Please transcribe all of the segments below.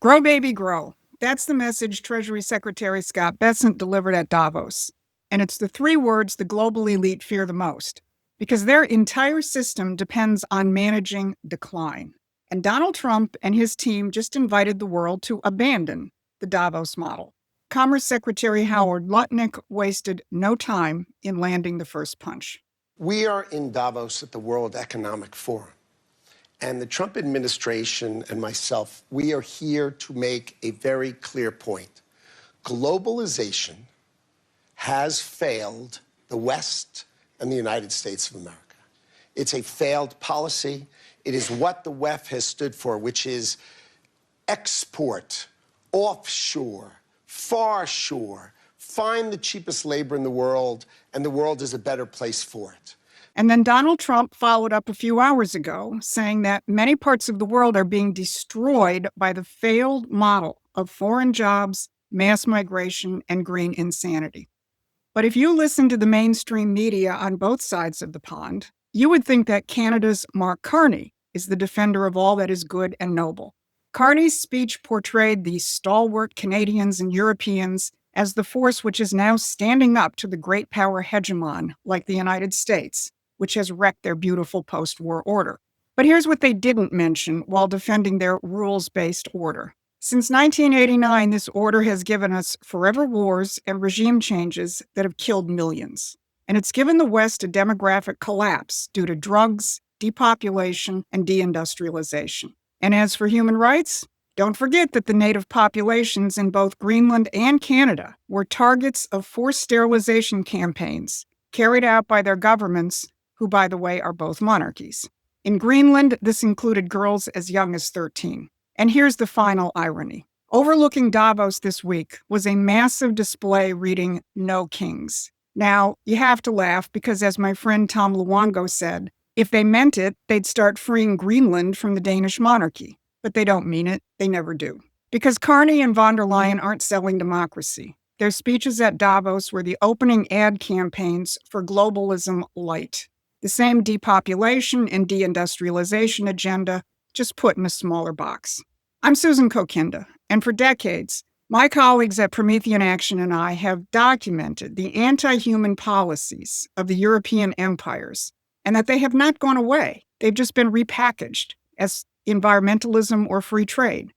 Grow, baby, grow. That's the message Treasury Secretary Scott Bessent delivered at Davos. And it's the three words the global elite fear the most, because their entire system depends on managing decline. And Donald Trump and his team just invited the world to abandon the Davos model. Commerce Secretary Howard Lutnick wasted no time in landing the first punch. We are in Davos at the World Economic Forum. And the Trump administration and myself, we are here to make a very clear point. Globalization has failed the West and the United States of America. It's a failed policy. It is what the WEF has stood for, which is export, offshore, far shore, find the cheapest labor in the world, and the world is a better place for it. And then Donald Trump followed up a few hours ago saying that many parts of the world are being destroyed by the failed model of foreign jobs, mass migration, and green insanity. But if you listen to the mainstream media on both sides of the pond, you would think that Canada's Mark Carney is the defender of all that is good and noble. Carney's speech portrayed the stalwart Canadians and Europeans as the force which is now standing up to the great power hegemon like the United States, which has wrecked their beautiful post-war order. But here's what they didn't mention while defending their rules-based order. Since 1989, this order has given us forever wars and regime changes that have killed millions. And it's given the West a demographic collapse due to drugs, depopulation, and deindustrialization. And as for human rights, don't forget that the native populations in both Greenland and Canada were targets of forced sterilization campaigns carried out by their governments, who, by the way, are both monarchies. In Greenland, this included girls as young as 13. And here's the final irony. Overlooking Davos this week was a massive display reading "No Kings." Now, you have to laugh because, as my friend Tom Luongo said, if they meant it, they'd start freeing Greenland from the Danish monarchy. But they don't mean it. They never do. Because Carney and von der Leyen aren't selling democracy. Their speeches at Davos were the opening ad campaigns for Globalism light. The same depopulation and deindustrialization agenda, just put in a smaller box. I'm Susan Kokinda, and for decades, my colleagues at Promethean Action and I have documented the anti-human policies of the European empires, and that they have not gone away. They've just been repackaged as environmentalism or free trade.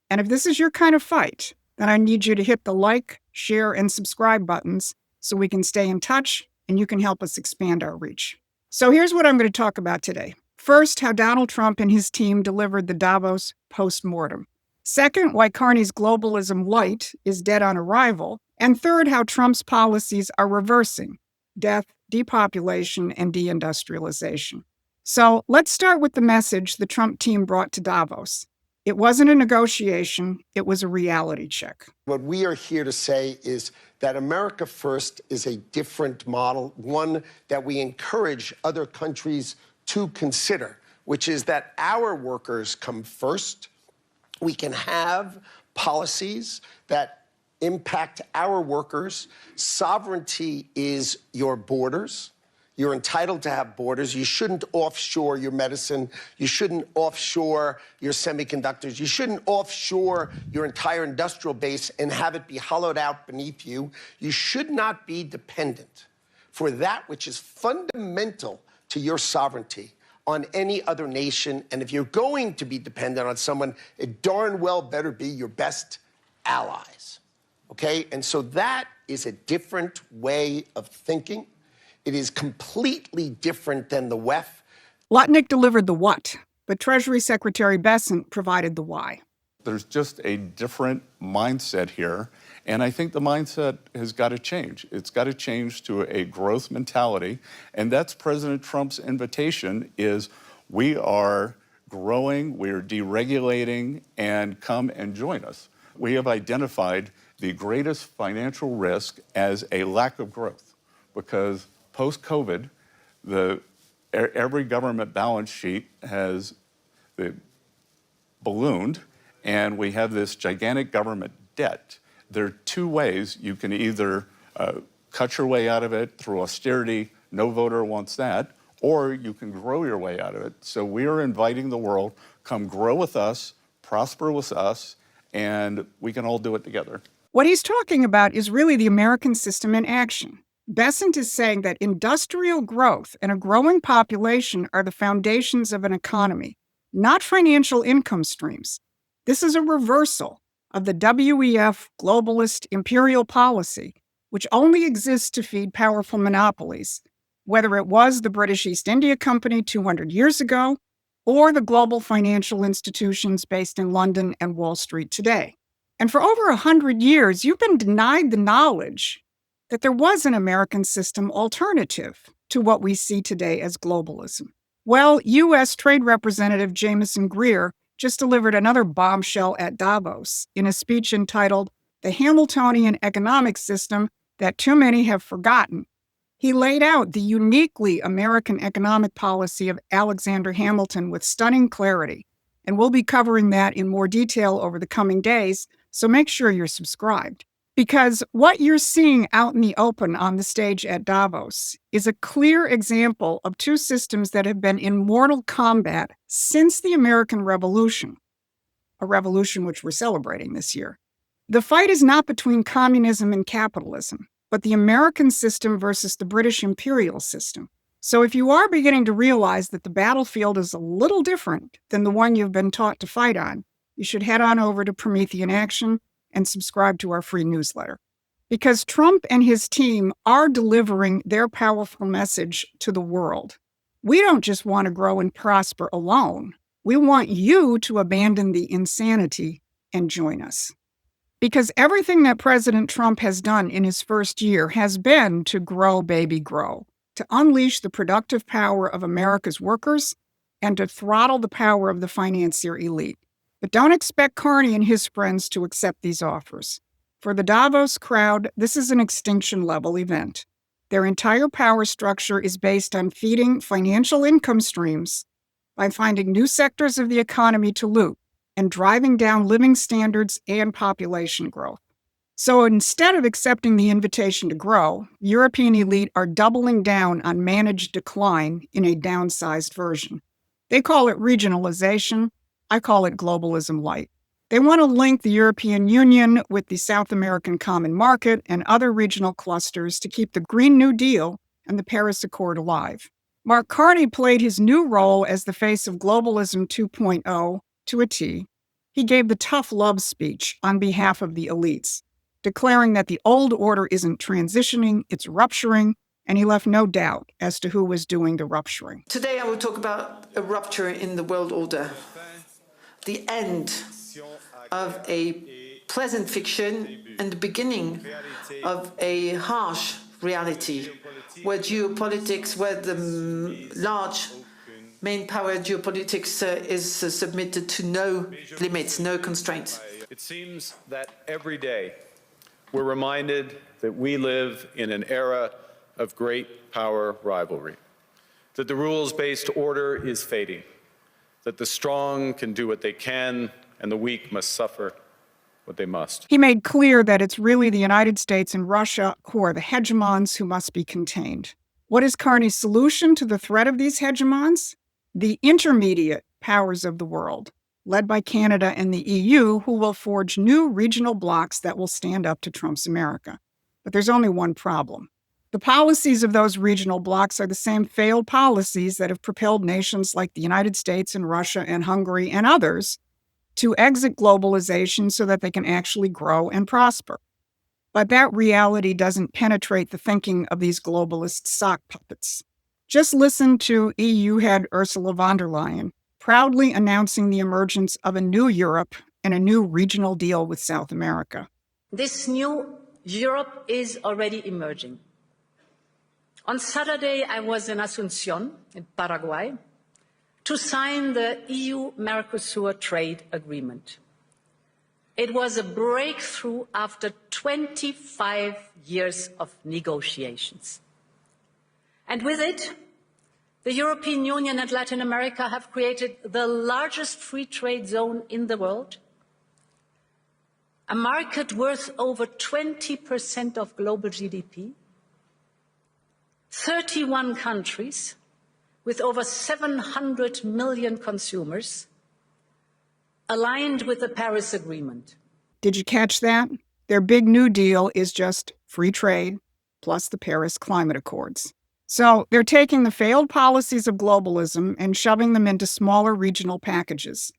And if this is your kind of fight, then I need you to hit the like, share, and subscribe buttons so we can stay in touch and you can help us expand our reach. So here's what I'm going to talk about today. First, how Donald Trump and his team delivered the Davos post-mortem. Second, why Carney's globalism light is dead on arrival. And third, how Trump's policies are reversing death, depopulation, and deindustrialization. So let's start with the message the Trump team brought to Davos. It wasn't a negotiation, it was a reality check. What we are here to say is that America First is a different model, one that we encourage other countries to consider, which is that our workers come first. We can have policies that impact our workers. Sovereignty is your borders. You're entitled to have borders. You shouldn't offshore your medicine. You shouldn't offshore your semiconductors. You shouldn't offshore your entire industrial base and have it be hollowed out beneath you. You should not be dependent for that which is fundamental to your sovereignty on any other nation. And if you're going to be dependent on someone, it darn well better be your best allies. Okay? And so that is a different way of thinking. It is completely different than the WEF. Lutnick delivered the what, but Treasury Secretary Bessent provided the why. There's just a different mindset here, and I think the mindset has got to change. It's got to change to a growth mentality, and that's President Trump's invitation is we are growing, we're deregulating, and come and join us. We have identified the greatest financial risk as a lack of growth because post-COVID, every government balance sheet has ballooned, and we have this gigantic government debt. There are two ways. You can either cut your way out of it through austerity, no voter wants that, or you can grow your way out of it. So we are inviting the world, come grow with us, prosper with us, and we can all do it together. What he's talking about is really the American system in action. Besant is saying that industrial growth and a growing population are the foundations of an economy, not financial income streams. This is a reversal of the WEF globalist imperial policy, which only exists to feed powerful monopolies, whether it was the British East India Company 200 years ago or the global financial institutions based in London and Wall Street today. And for over 100 years, you've been denied the knowledge that there was an American system alternative to what we see today as globalism. Well, U.S. Trade Representative Jameson Greer just delivered another bombshell at Davos in a speech entitled "The Hamiltonian Economic System That Too Many Have Forgotten." He laid out the uniquely American economic policy of Alexander Hamilton with stunning clarity, and we'll be covering that in more detail over the coming days, so make sure you're subscribed. Because what you're seeing out in the open on the stage at Davos is a clear example of two systems that have been in mortal combat since the American Revolution, a revolution which we're celebrating this year. The fight is not between communism and capitalism, but the American system versus the British imperial system. So if you are beginning to realize that the battlefield is a little different than the one you've been taught to fight on, you should head on over to Promethean Action and subscribe to our free newsletter. Because Trump and his team are delivering their powerful message to the world. We don't just want to grow and prosper alone. We want you to abandon the insanity and join us. Because everything that President Trump has done in his first year has been to grow, baby, grow, to unleash the productive power of America's workers and to throttle the power of the financier elite. But don't expect Carney and his friends to accept these offers. For the Davos crowd, this is an extinction-level event. Their entire power structure is based on feeding financial income streams by finding new sectors of the economy to loot and driving down living standards and population growth. So instead of accepting the invitation to grow, European elite are doubling down on managed decline in a downsized version. They call it regionalization. I call it globalism light. They want to link the European Union with the South American Common Market and other regional clusters to keep the Green New Deal and the Paris Accord alive. Mark Carney played his new role as the face of Globalism 2.0 to a T. He gave the tough love speech on behalf of the elites, declaring that the old order isn't transitioning, it's rupturing, and he left no doubt as to who was doing the rupturing. Today I will talk about a rupture in the world order, the end of a pleasant fiction and the beginning of a harsh reality, where geopolitics, where the large main power geopolitics is submitted to no limits, no constraints. It seems that every day we're reminded that we live in an era of great power rivalry, that the rules-based order is fading, that the strong can do what they can and the weak must suffer what they must. He made clear that it's really the United States and Russia who are the hegemons who must be contained. What is Carney's solution to the threat of these hegemons? The intermediate powers of the world, led by Canada and the EU, who will forge new regional blocs that will stand up to Trump's America. But there's only one problem. The policies of those regional blocs are the same failed policies that have propelled nations like the United States and Russia and Hungary and others to exit globalization so that they can actually grow and prosper. But that reality doesn't penetrate the thinking of these globalist sock puppets. Just listen to EU head Ursula von der Leyen proudly announcing the emergence of a new Europe and a new regional deal with South America. This new Europe is already emerging. On Saturday, I was in Asunción, in Paraguay, to sign the EU-Mercosur trade agreement. It was a breakthrough after 25 years of negotiations. And with it, the European Union and Latin America have created the largest free trade zone in the world, a market worth over 20% of global GDP, 31 countries with over 700 million consumers aligned with the Paris Agreement. Did you catch that? Their big New Deal is just free trade plus the Paris Climate Accords. So they're taking the failed policies of globalism and shoving them into smaller regional packages.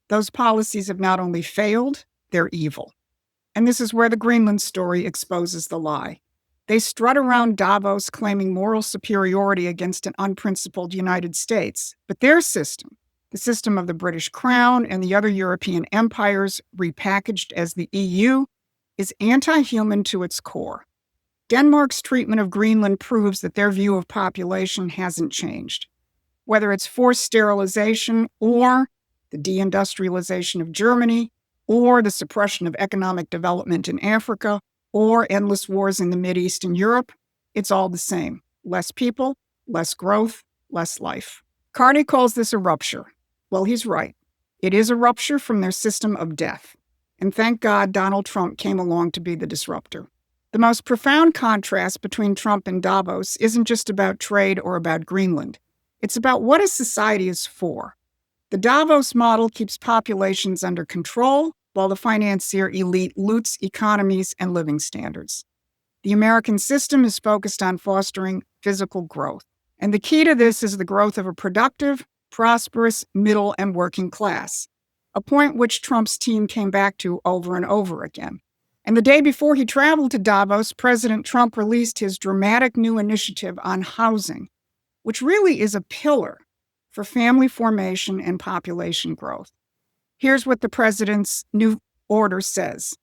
Those policies have not only failed, they're evil. And this is where the Greenland story exposes the lie. They strut around Davos claiming moral superiority against an unprincipled United States, but their system, the system of the British Crown and the other European empires repackaged as the EU, is anti-human to its core. Denmark's treatment of Greenland proves that their view of population hasn't changed. Whether it's forced sterilization or the deindustrialization of Germany, or the suppression of economic development in Africa, or endless wars in the Mideast and Europe, it's all the same. Less people, less growth, less life. Carney calls this a rupture. Well, he's right. It is a rupture from their system of death. And thank God Donald Trump came along to be the disruptor. The most profound contrast between Trump and Davos isn't just about trade or about Greenland. It's about what a society is for. The Davos model keeps populations under control, while the financier elite loots economies and living standards. The American system is focused on fostering physical growth. And the key to this is the growth of a productive, prosperous middle and working class, a point which Trump's team came back to over and over again. And the day before he traveled to Davos, President Trump released his dramatic new initiative on housing, which really is a pillar for family formation and population growth. Here's what the president's new order says.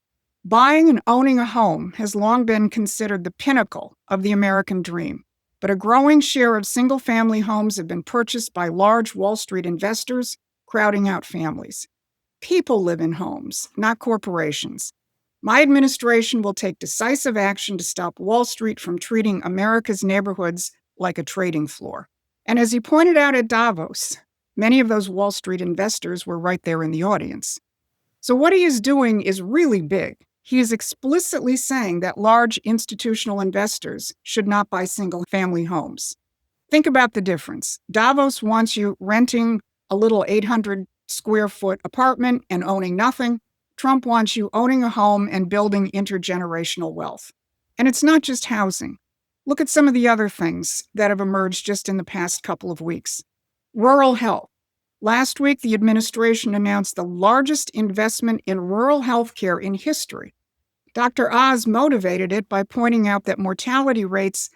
Buying and owning a home has long been considered the pinnacle of the American dream, but a growing share of single-family homes have been purchased by large Wall Street investors, crowding out families. People live in homes, not corporations. My administration will take decisive action to stop Wall Street from treating America's neighborhoods like a trading floor. And as he pointed out at Davos, many of those Wall Street investors were right there in the audience. So what he is doing is really big. He is explicitly saying that large institutional investors should not buy single-family homes. Think about the difference. Davos wants you renting a little 800-square-foot apartment and owning nothing. Trump wants you owning a home and building intergenerational wealth. And it's not just housing. Look at some of the other things that have emerged just in the past couple of weeks. Rural health. Last week, the administration announced the largest investment in rural health care in history. Dr. Oz motivated it by pointing out that mortality rates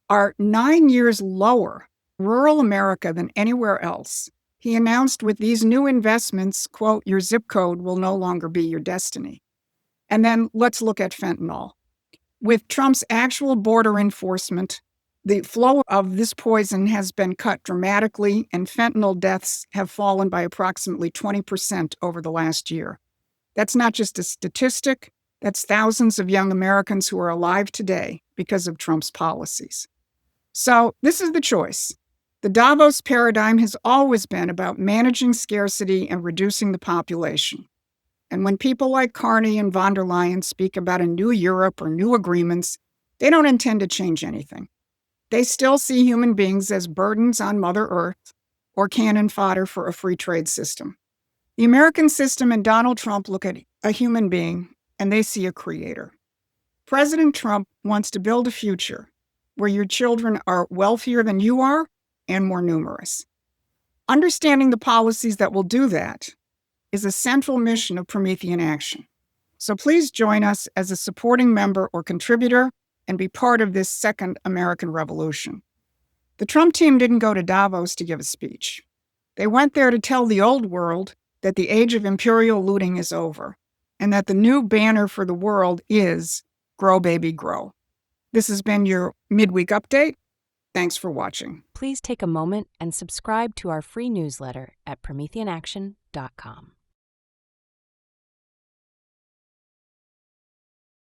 are 9 years lower in rural America than anywhere else. He announced with these new investments, quote, your zip code will no longer be your destiny. And then let's look at fentanyl. With Trump's actual border enforcement, the flow of this poison has been cut dramatically, and fentanyl deaths have fallen by approximately 20% over the last year. That's not just a statistic, that's thousands of young Americans who are alive today because of Trump's policies. So this is the choice. The Davos paradigm has always been about managing scarcity and reducing the population. And when people like Carney and von der Leyen speak about a new Europe or new agreements, they don't intend to change anything. They still see human beings as burdens on Mother Earth or cannon fodder for a free trade system. The American system and Donald Trump look at a human being and they see a creator. President Trump wants to build a future where your children are wealthier than you are and more numerous. Understanding the policies that will do that is a central mission of Promethean Action. So please join us as a supporting member or contributor and be part of this second American revolution. The Trump team didn't go to Davos to give a speech. They went there to tell the old world that the age of imperial looting is over and that the new banner for the world is Grow Baby Grow. This has been your Midweek Update. Thanks for watching. Please take a moment and subscribe to our free newsletter at prometheanaction.com.